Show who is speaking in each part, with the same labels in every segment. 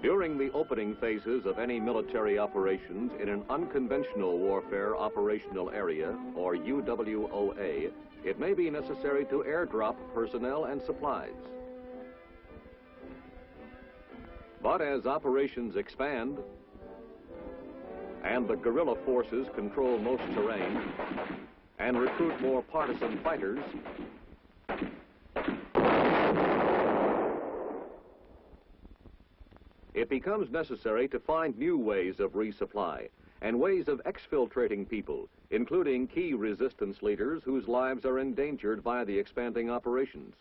Speaker 1: During the opening phases of any military operations in an unconventional warfare operational area, or UWOA, it may be necessary to airdrop personnel and supplies. But as operations expand and the guerrilla forces control most terrain and recruit more partisan fighters, it becomes necessary to find new ways of resupply and ways of exfiltrating people, including key resistance leaders whose lives are endangered by the expanding operations,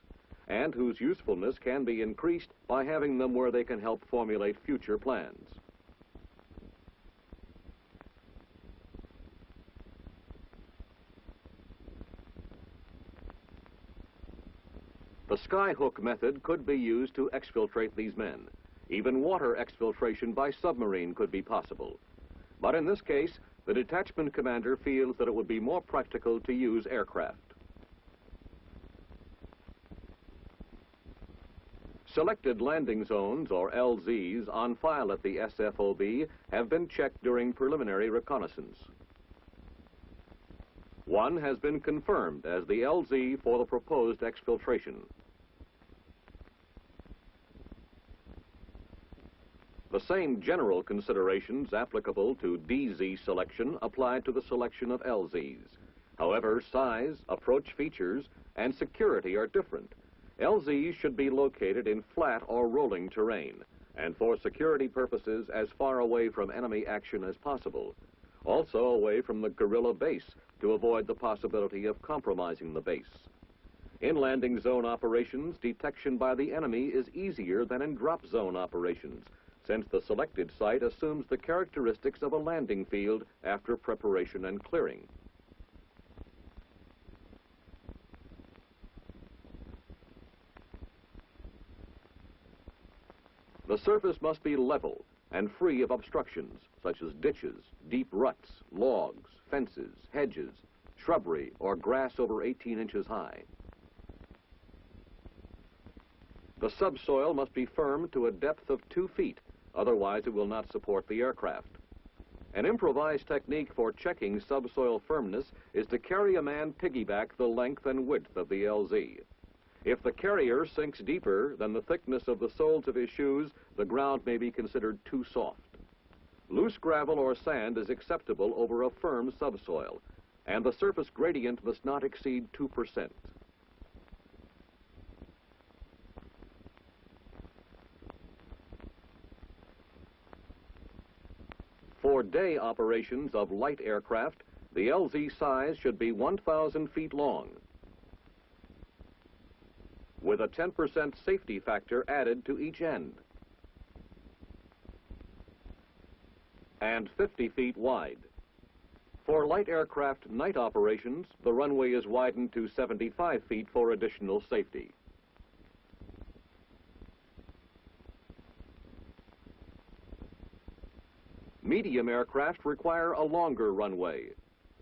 Speaker 1: and whose usefulness can be increased by having them where they can help formulate future plans. The skyhook method could be used to exfiltrate these men. Even water exfiltration by submarine could be possible. But in this case, the detachment commander feels that it would be more practical to use aircraft. Selected landing zones, or LZs, on file at the SFOB have been checked during preliminary reconnaissance. One has been confirmed as the LZ for the proposed exfiltration. The same general considerations applicable to DZ selection apply to the selection of LZs. However, size, approach features, and security are different. LZs should be located in flat or rolling terrain, and for security purposes as far away from enemy action as possible. Also away from the guerrilla base to avoid the possibility of compromising the base. In landing zone operations, detection by the enemy is easier than in drop zone operations, since the selected site assumes the characteristics of a landing field after preparation and clearing. The surface must be level and free of obstructions, such as ditches, deep ruts, logs, fences, hedges, shrubbery, or grass over 18 inches high. The subsoil must be firm to a depth of 2 feet, otherwise it will not support the aircraft. An improvised technique for checking subsoil firmness is to carry a man piggyback the length and width of the LZ. If the carrier sinks deeper than the thickness of the soles of his shoes, the ground may be considered too soft. Loose gravel or sand is acceptable over a firm subsoil, and the surface gradient must not exceed 2%. For day operations of light aircraft, the LZ size should be 1,000 feet long, with a 10% safety factor added to each end, and 50 feet wide. For light aircraft night operations, the runway is widened to 75 feet for additional safety. Medium aircraft require a longer runway,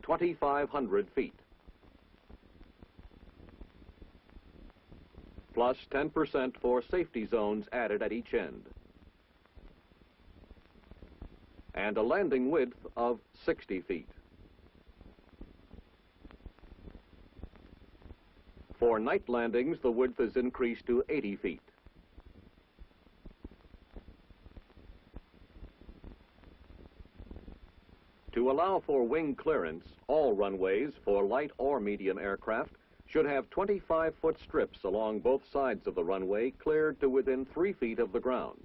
Speaker 1: 2,500 feet, plus 10% for safety zones added at each end, and a landing width of 60 feet. For night landings, the width is increased to 80 feet. To allow for wing clearance, all runways for light or medium aircraft should have 25-foot strips along both sides of the runway cleared to within 3 feet of the ground.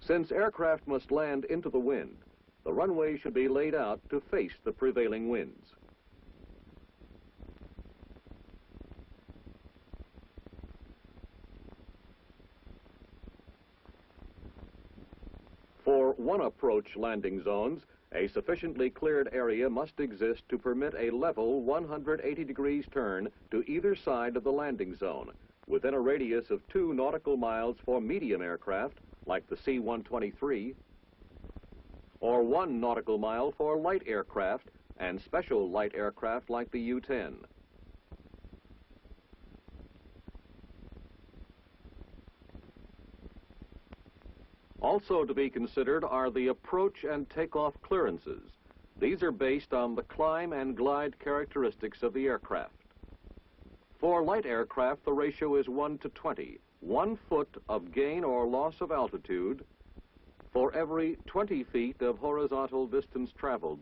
Speaker 1: Since aircraft must land into the wind, the runway should be laid out to face the prevailing winds. For one approach landing zones, a sufficiently cleared area must exist to permit a level 180 degrees turn to either side of the landing zone, within a radius of 2 nautical miles for medium aircraft, like the C-123, or 1 nautical mile for light aircraft and special light aircraft like the U-10. Also to be considered are the approach and takeoff clearances. These are based on the climb and glide characteristics of the aircraft. For light aircraft, the ratio is 1 to 20, 1 foot of gain or loss of altitude for every 20 feet of horizontal distance traveled.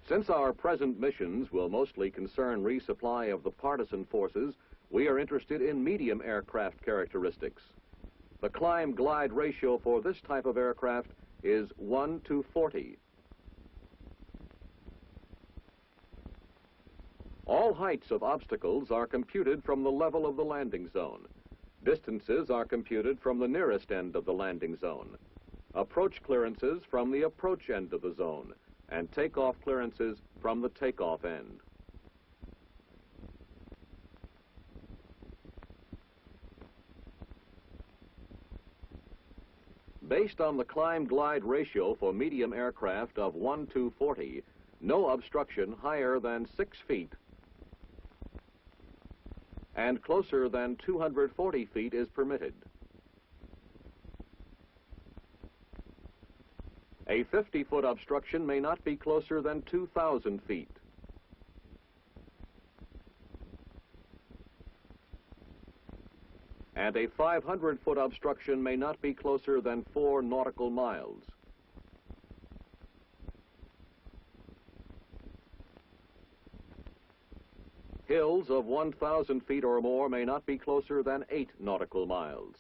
Speaker 1: Since our present missions will mostly concern resupply of the partisan forces, we are interested in medium aircraft characteristics. The climb-glide ratio for this type of aircraft is 1 to 40. All heights of obstacles are computed from the level of the landing zone. Distances are computed from the nearest end of the landing zone. Approach clearances from the approach end of the zone, and takeoff clearances from the takeoff end. Based on the climb-glide ratio for medium aircraft of 1 to 40, no obstruction higher than 6 feet and closer than 240 feet is permitted. A 50-foot obstruction may not be closer than 2,000 feet. And a 500-foot obstruction may not be closer than 4 nautical miles. Hills of 1,000 feet or more may not be closer than 8 nautical miles.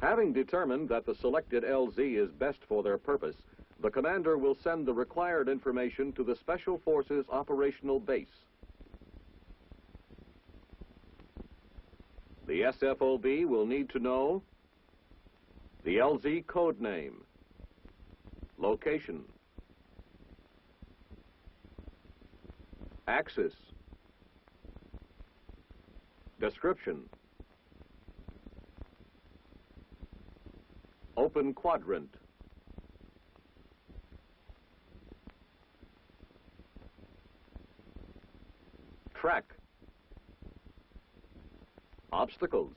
Speaker 1: Having determined that the selected LZ is best for their purpose, the commander will send the required information to the Special Forces operational base. The SFOB will need to know the LZ code name, location, axis, description, open quadrant, track, obstacles,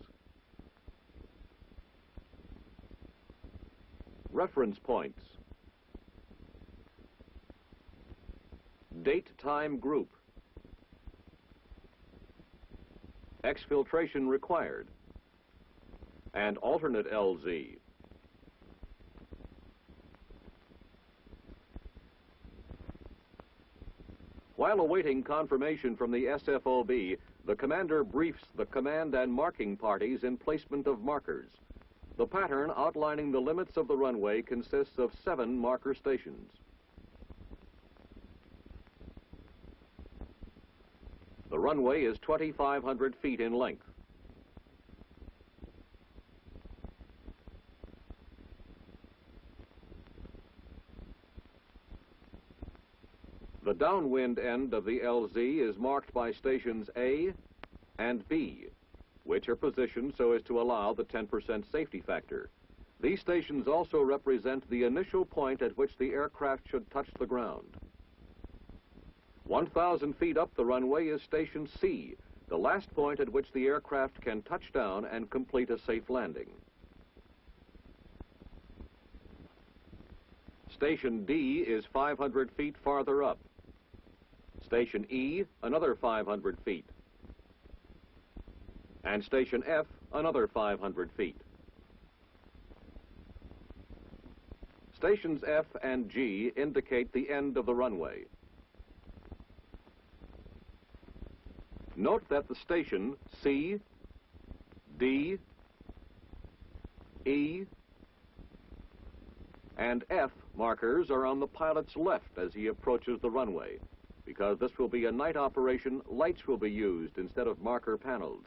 Speaker 1: reference points, date-time group, exfiltration required, and alternate LZ. While awaiting confirmation from the SFOB, the commander briefs the command and marking parties in placement of markers. The pattern outlining the limits of the runway consists of 7 marker stations. The runway is 2,500 feet in length. The downwind end of the LZ is marked by stations A and B, which are positioned so as to allow the 10% safety factor. These stations also represent the initial point at which the aircraft should touch the ground. 1,000 feet up the runway is Station C, the last point at which the aircraft can touch down and complete a safe landing. Station D is 500 feet farther up. Station E, another 500 feet. And Station F, another 500 feet. Stations F and G indicate the end of the runway. Note that the station C, D, E, and F markers are on the pilot's left as he approaches the runway. Because this will be a night operation, lights will be used instead of marker panels.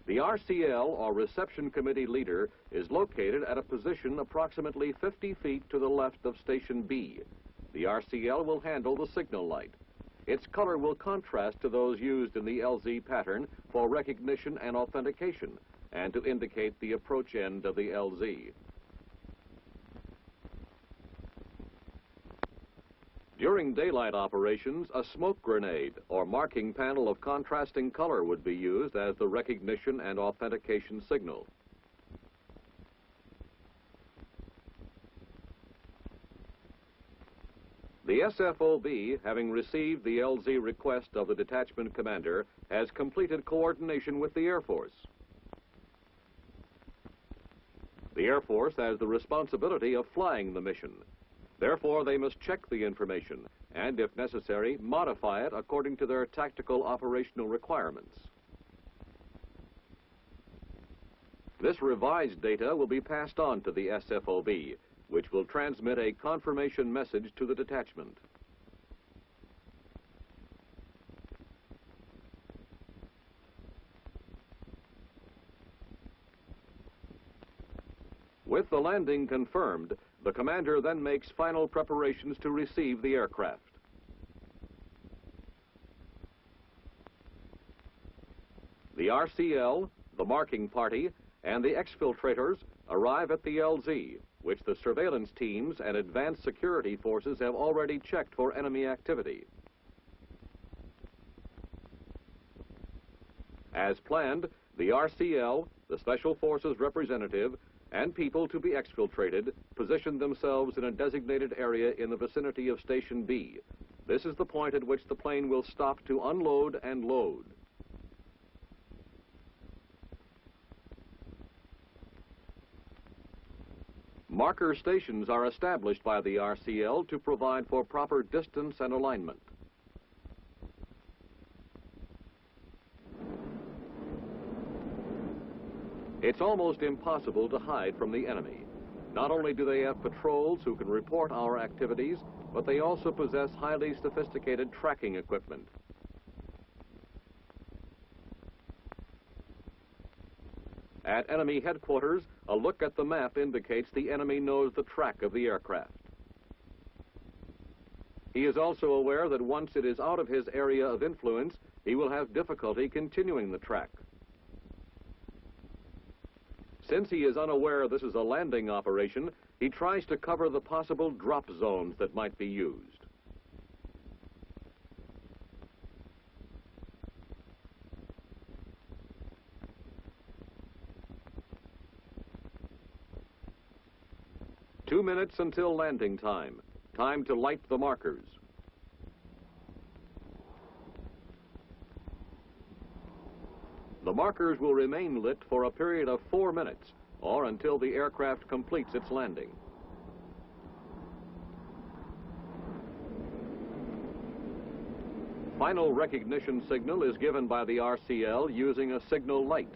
Speaker 1: The RCL, or Reception Committee Leader, is located at a position approximately 50 feet to the left of Station B. The RCL will handle the signal light. Its color will contrast to those used in the LZ pattern for recognition and authentication, and to indicate the approach end of the LZ. During daylight operations, a smoke grenade or marking panel of contrasting color would be used as the recognition and authentication signal. The SFOB, having received the LZ request of the detachment commander, has completed coordination with the Air Force. The Air Force has the responsibility of flying the mission. Therefore, they must check the information and, if necessary, modify it according to their tactical operational requirements. This revised data will be passed on to the SFOB, which will transmit a confirmation message to the detachment. With the landing confirmed, the commander then makes final preparations to receive the aircraft. The RCL, the marking party, and the exfiltrators arrive at the LZ, which the surveillance teams and advanced security forces have already checked for enemy activity. As planned, the RCL, the Special Forces representative, and people to be exfiltrated position themselves in a designated area in the vicinity of Station B. This is the point at which the plane will stop to unload and load. Marker stations are established by the RCL to provide for proper distance and alignment. It's almost impossible to hide from the enemy. Not only do they have patrols who can report our activities, but they also possess highly sophisticated tracking equipment. At enemy headquarters, a look at the map indicates the enemy knows the track of the aircraft. He is also aware that once it is out of his area of influence, he will have difficulty continuing the track. Since he is unaware this is a landing operation, he tries to cover the possible drop zones that might be used. Two minutes until landing time. Time to light the markers. The markers will remain lit for a period of 4 minutes, or until the aircraft completes its landing. Final recognition signal is given by the RCL using a signal light.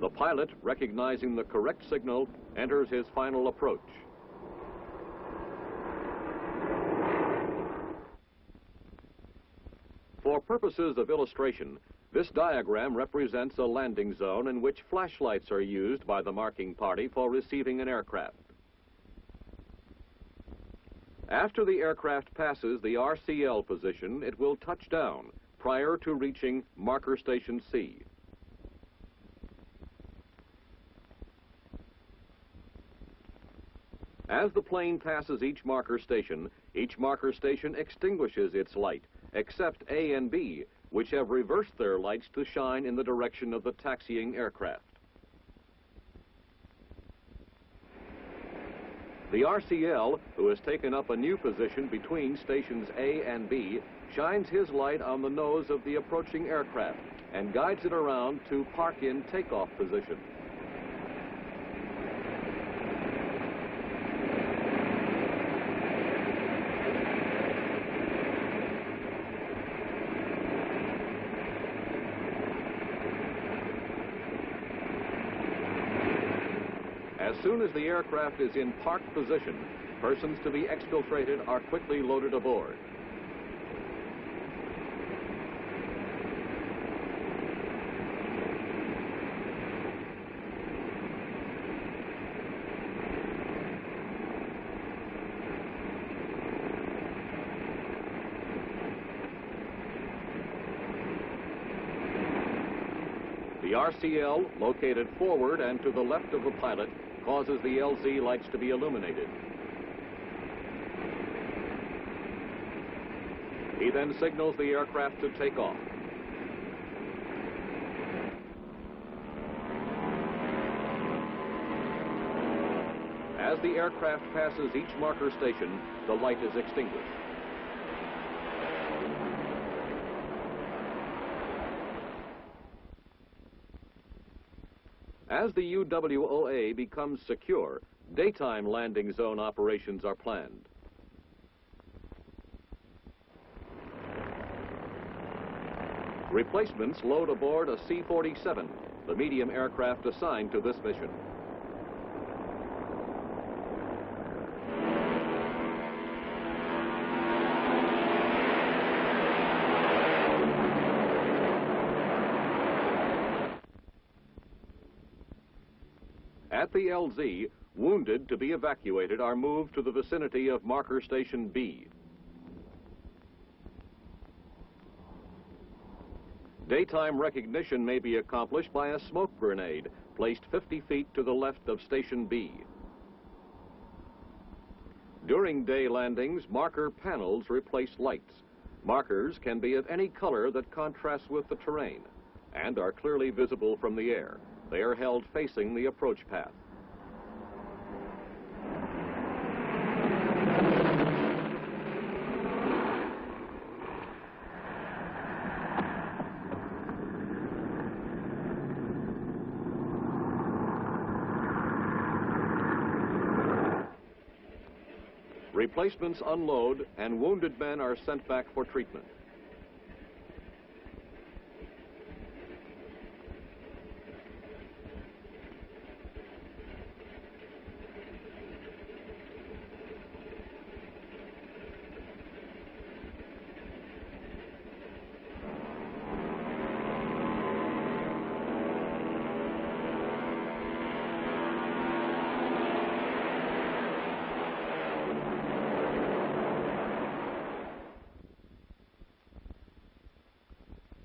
Speaker 1: The pilot, recognizing the correct signal, enters his final approach. For purposes of illustration, this diagram represents a landing zone in which flashlights are used by the marking party for receiving an aircraft. After the aircraft passes the RCL position, it will touch down prior to reaching Marker Station C. As the plane passes each marker station extinguishes its light, except A and B, which have reversed their lights to shine in the direction of the taxiing aircraft. The RCL, who has taken up a new position between stations A and B, shines his light on the nose of the approaching aircraft and guides it around to park-in takeoff position. soon as the aircraft is in parked position, persons to be exfiltrated are quickly loaded aboard. The RCL, located forward and to the left of the pilot, causes the LZ lights to be illuminated. He then signals the aircraft to take off. As the aircraft passes each marker station, the light is extinguished. As the UWOA becomes secure, daytime landing zone operations are planned. Replacements load aboard a C-47, the medium aircraft assigned to this mission. At the LZ, wounded to be evacuated are moved to the vicinity of Marker Station B. Daytime recognition may be accomplished by a smoke grenade placed 50 feet to the left of Station B. During day landings, marker panels replace lights. Markers can be of any color that contrasts with the terrain and are clearly visible from the air. They are held facing the approach path. Replacements unload and wounded men are sent back for treatment.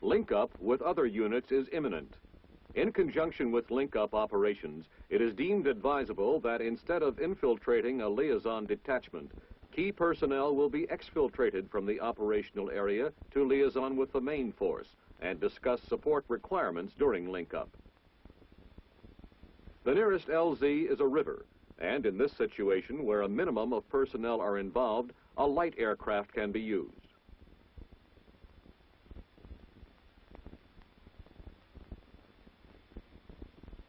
Speaker 1: Link-up with other units is imminent. In conjunction with link-up operations, it is deemed advisable that instead of infiltrating a liaison detachment, key personnel will be exfiltrated from the operational area to liaison with the main force and discuss support requirements during link-up. The nearest LZ is a river, and in this situation, where a minimum of personnel are involved, a light aircraft can be used.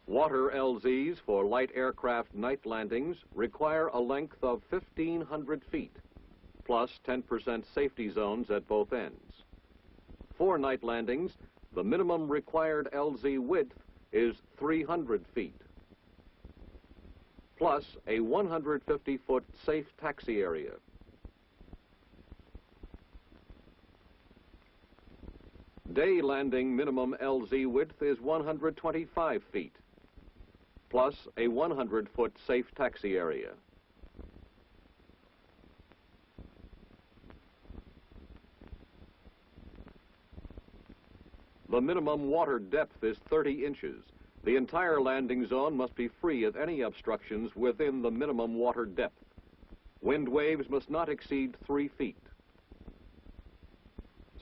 Speaker 1: Water LZs for light aircraft night landings require a length of 1,500 feet, plus 10% safety zones at both ends. For night landings, the minimum required LZ width is 300 feet, plus a 150-foot safe taxi area. Day landing minimum LZ width is 125 feet. Plus a 100-foot safe taxi area. The minimum water depth is 30 inches. The entire landing zone must be free of any obstructions within the minimum water depth. Wind waves must not exceed 3 feet.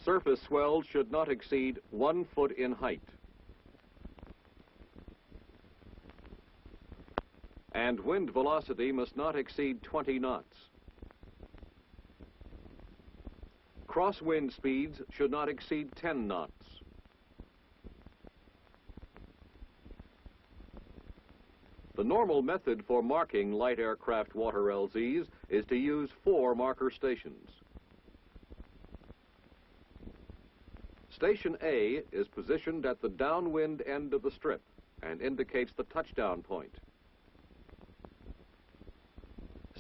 Speaker 1: Surface swells should not exceed 1 foot in height. And wind velocity must not exceed 20 knots. Crosswind speeds should not exceed 10 knots. The normal method for marking light aircraft water LZs is to use 4 marker stations. Station A is positioned at the downwind end of the strip and indicates the touchdown point.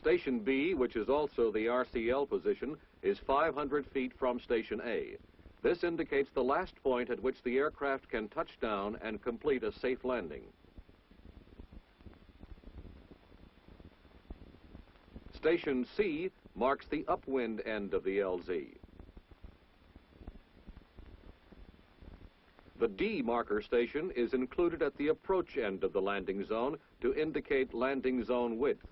Speaker 1: Station B, which is also the RCL position, is 500 feet from Station A. This indicates the last point at which the aircraft can touch down and complete a safe landing. Station C marks the upwind end of the LZ. The D marker station is included at the approach end of the landing zone to indicate landing zone width.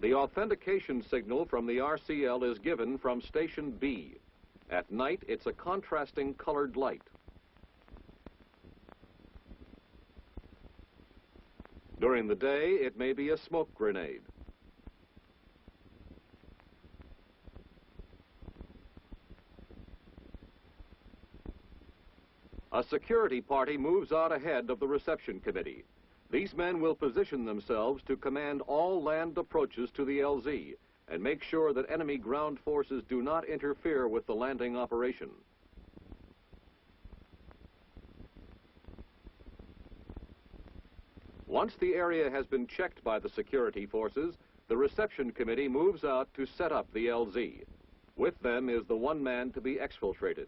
Speaker 1: The authentication signal from the RCL is given from Station B. At night, it's a contrasting colored light. During the day, it may be a smoke grenade. A security party moves out ahead of the reception committee. These men will position themselves to command all land approaches to the LZ and make sure that enemy ground forces do not interfere with the landing operation. Once the area has been checked by the security forces, the reception committee moves out to set up the LZ. With them is the one man to be exfiltrated.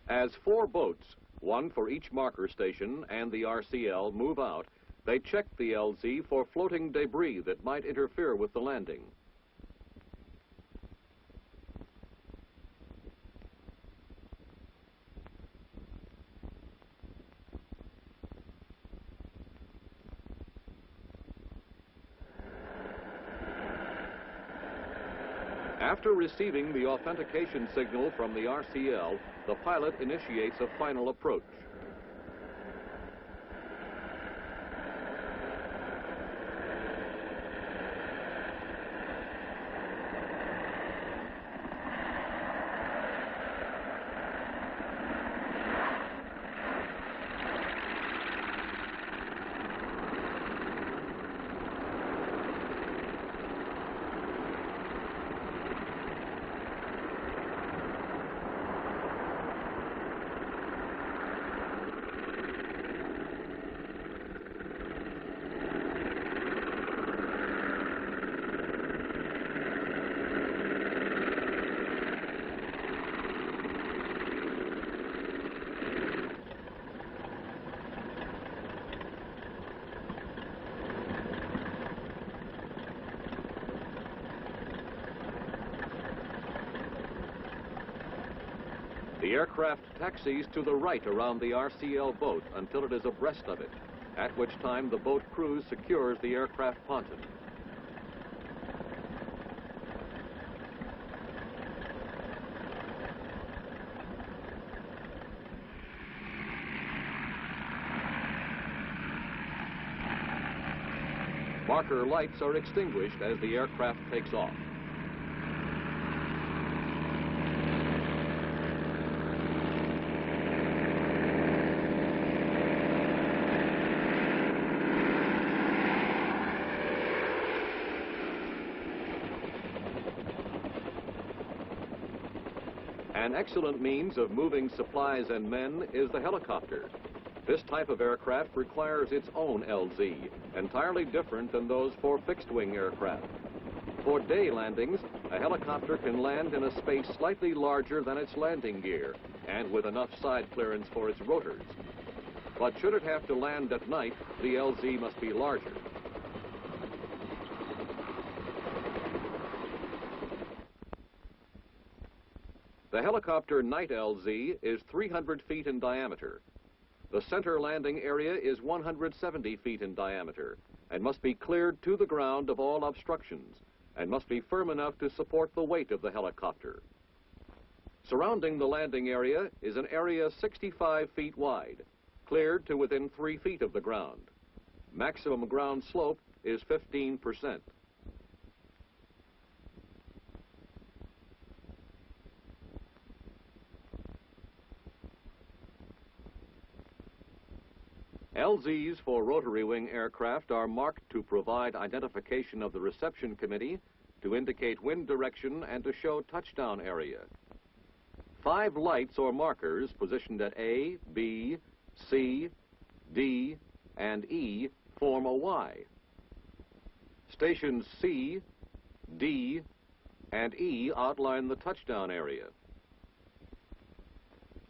Speaker 1: As 4 boats, one for each marker station and the RCL, move out, they check the LZ for floating debris that might interfere with the landing. After receiving the authentication signal from the RCL, the pilot initiates a final approach. The aircraft taxis to the right around the RCL boat until it is abreast of it, at which time the boat crew secures the aircraft ponton. Marker lights are extinguished as the aircraft takes off. An excellent means of moving supplies and men is the helicopter. This type of aircraft requires its own LZ, entirely different than those for fixed-wing aircraft. For day landings, a helicopter can land in a space slightly larger than its landing gear and with enough side clearance for its rotors. But should it have to land at night, the LZ must be larger. The helicopter night LZ is 300 feet in diameter. The center landing area is 170 feet in diameter and must be cleared to the ground of all obstructions and must be firm enough to support the weight of the helicopter. Surrounding the landing area is an area 65 feet wide, cleared to within 3 feet of the ground. Maximum ground slope is 15%. LZs for rotary wing aircraft are marked to provide identification of the reception committee, to indicate wind direction and to show touchdown area. 5 lights or markers positioned at A, B, C, D, and E form a Y. Stations C, D, and E outline the touchdown area.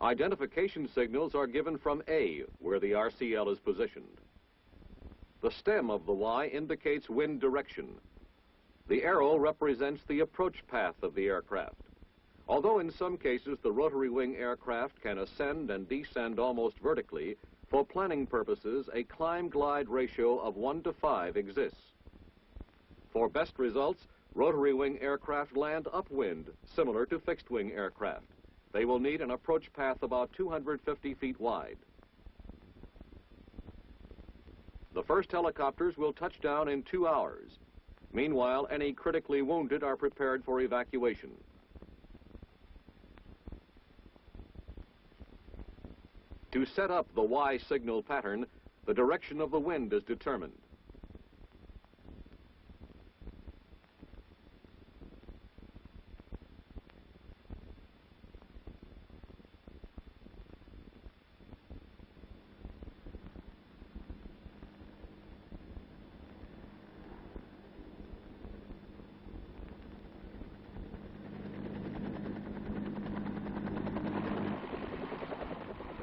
Speaker 1: Identification signals are given from A, where the RCL is positioned. The stem of the Y indicates wind direction. The arrow represents the approach path of the aircraft. Although in some cases the rotary wing aircraft can ascend and descend almost vertically, for planning purposes a climb-glide ratio of 1:5 exists. For best results, rotary wing aircraft land upwind, similar to fixed-wing aircraft. They will need an approach path about 250 feet wide. The first helicopters will touch down in 2 hours. Meanwhile, any critically wounded are prepared for evacuation. To set up the Y signal pattern, the direction of the wind is determined.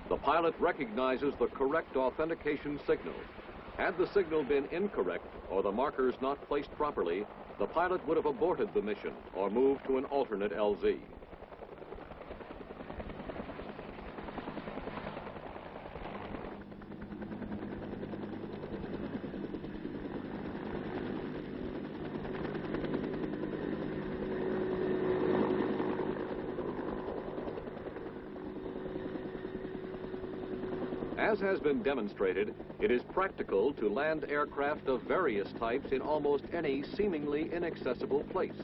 Speaker 1: The pilot recognizes the correct authentication signal. Had the signal been incorrect or the markers not placed properly, the pilot would have aborted the mission or moved to an alternate LZ. As has been demonstrated, it is practical to land aircraft of various types in almost any seemingly inaccessible place.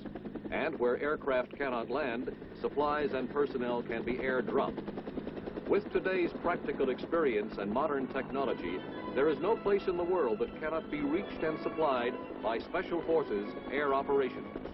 Speaker 1: And where aircraft cannot land, supplies and personnel can be air-dropped. With today's practical experience and modern technology, there is no place in the world that cannot be reached and supplied by Special Forces air operations.